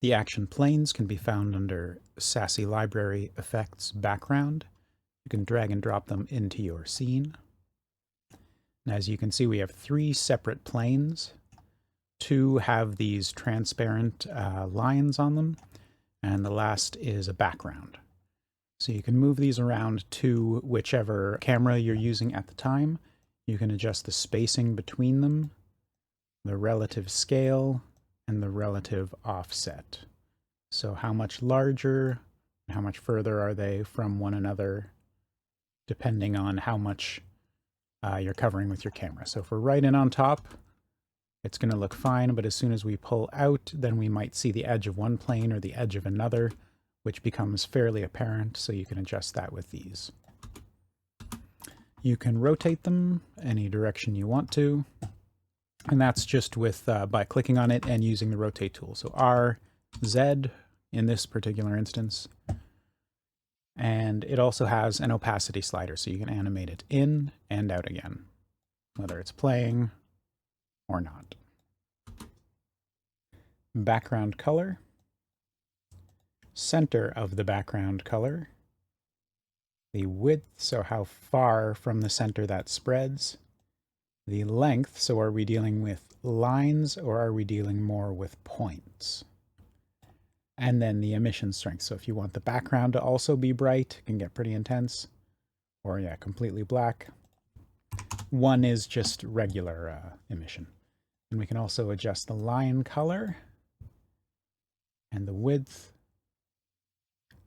The action planes can be found under SASSE Library Effects Background. You can drag and drop them into your scene. And as you can see, we have 3 separate planes. 2 have these transparent lines on them, and the last is a background. So you can move these around to whichever camera you're using at the time. You can adjust the spacing between them, the relative scale, and the relative offset. So how much larger, and how much further are they from one another, depending on how much you're covering with your camera. So if we're right in on top, it's going to look fine, but as soon as we pull out, then we might see the edge of one plane or the edge of another, which becomes fairly apparent, so you can adjust that with these. You can rotate them any direction you want to, and that's just with by clicking on it and using the rotate tool. So R, Z in this particular instance. And it also has an opacity slider, so you can animate it in and out again, whether it's playing or not. Background color. Center of the background color. The width, so how far from the center that spreads. The length, so are we dealing with lines or are we dealing more with points? And then the emission strength. So if you want the background to also be bright, it can get pretty intense. Or yeah, completely black. 1 is just regular emission. And we can also adjust the line color and the width,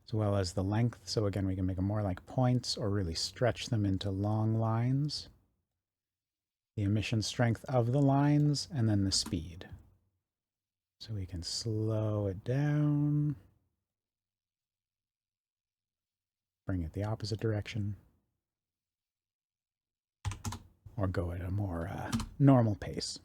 as well as the length. So again, we can make them more like points or really stretch them into long lines. The emission strength of the lines, and then the speed. So we can slow it down, bring it the opposite direction, or go at a more normal pace.